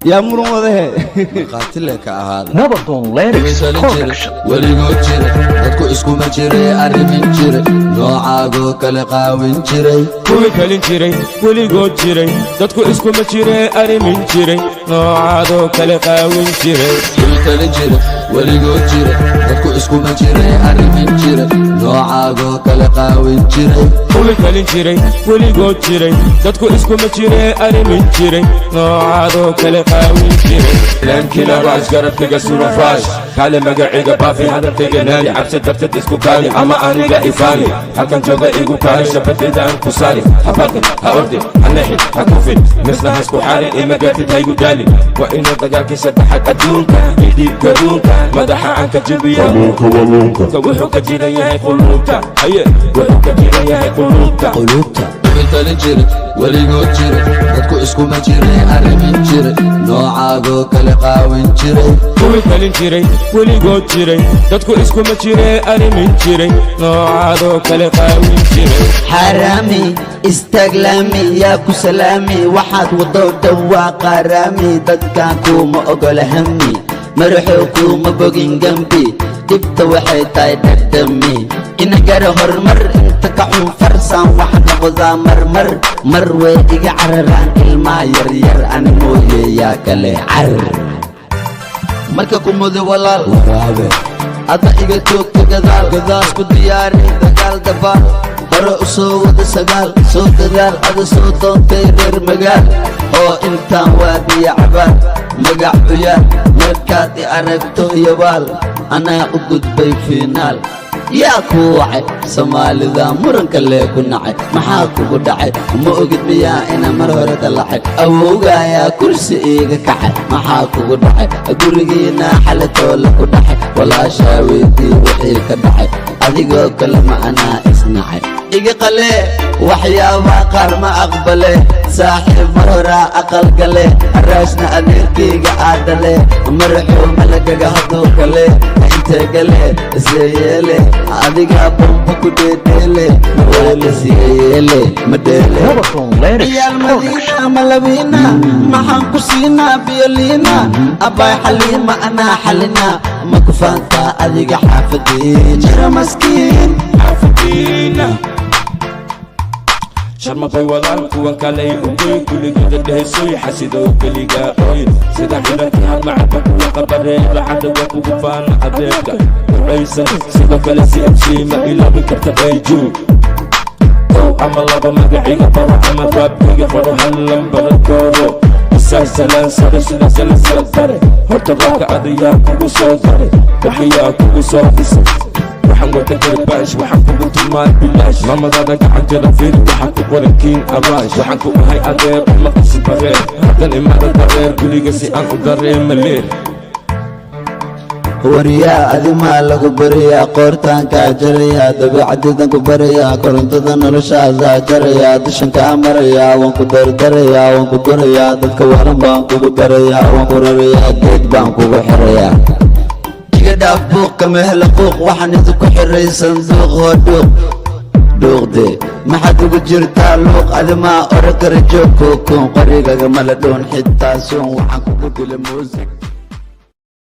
يا مرموده قاتلك هذا نبض ليركس وليغو جيري dadku isku ma jiray arrimin jiray noocaago kala qaawin jiray kuwi kalin jiray weligood jiray dadku isku ma jiray arrimin jiray noocaado kala qaawin jiray kuwi kalin jiray weligood jiray dadku isku ma jiray arrimin jiray noocaago kala qaawin jiray kuwi kalin jiray weligood jiray dadku isku ma jiray arrimin jiray noocaado kala qaawin jiray لانكي لراش قرب تلقى سورة فاش كالي مقعيقة بافي هذا بتلقى نالي عبسة دفتت اسكو كالي اما اني قا إفاني هكا جوغا ايقو كالي شبت اذا انكو سالي هفاقي هاوردي هنحي هكوفي مثل هاسكو حالي اما قاتت هايقو دالي وإنو دقاكي ستحك ادونكا يديب قدونكا مدحا عنك جبيا كوحو كجيرا ياهي قلوبتا هيا وحو كجيرا ياهي قلوبتا kuwi kalin jiray weligood jiray dadku isku ma jiray arrimin jiray noocaago kala qaawin jiray kuwi kalin jiray weligood jiray dadku isku ma jiray arrimin jiray noocaado kala qaawin jiray حرامي استغلامي يا كسلامي واحد وضو دوا قرامي ددكاكو ما أقول همي مرحوكو ما بوغين جنبي دبت وحيتاي دمي إن جرى هرمر انت كعون فرسان واحد نغزا مرمر مروي إيجا عرران الما ير أنا موي يا كلي عر مركا كومودي والال waraabe أدا إيجا توك تقدال قداس كدياري دقال دبال hore u soo wada sagaal soo dadaal ada soo doontay reer magaal oo intaan waadiya cabaal magac cuyaal markaad i aragto yabaal anaa u gudbay fiinaal yaa kuu wacay soomaalida muranka lee ku nacay maxaa kugu dhacay ma ogid miyaa ina mar hore dalacay awowgaayaa kursi iiga kacay maxaa kugu dhacay gurigiina xalatoola ku dhacay walaashaa weydii wixii ka dhacay adigoo kale ma anaa isnacay iga qale waxyaabaa qaar ma aqbale saaxiib mar horaa aqal gale araashna adeerkayga aadhale maraxuu malagaga haduu kale intee gale isyeyeele adigaa bomba ku dheedheele mawaala siyeyeele madheele ciyaal madiina malabiina maxaan ku siinaa biyoliina abbaay xaliima anaa xalina ma ku faantaa adiga xaafadiin jira maskiin xaafadiina شرم باي ولال كوان كالي اوكي كل جدا دهسوي حسيدو كليغا اوي سيدا حيرتي هاد معبك وقبري لحد وكو فان حبيبك عيسى سيدا كالي سي ام سي ما إلا بكرتب ايجو اما الله مقعيقا برا اما ربيقا فرو هلم بركورو سلسلة سلسلة سلسلة داري هرتا باكا عديا كوكو سو داري وحيا كوكو سو ديسي waxaan wada garbash waxaan kugu tilmaan bilaash mamadada gacanteda fiir waxaan ku qorankiin abaash waxaan ku ahay adeer uma qasi bareer haddan imaada dareer guliga si aan u dareema leer wariyaa adimaa lagu bariyaa qoortaan kaa jarayaa dabiicadiidan ku barayaa korontada noloshaasaa jarayaa dushan kaa marayaa waan ku dardarayaa waan ku durayaa dadka waran baan kugu darayaa waan ku rarayaa geed baan kugu xirayaa dhaaf buuq kama hela quuq waxaan idinku xiray sanduuq hoo dhuuqde maxaad ugu jirtaa luuq adimaa ora kara joog kookoon qorigaga mala dhoon xitaa suun waxaan kugu dila muusig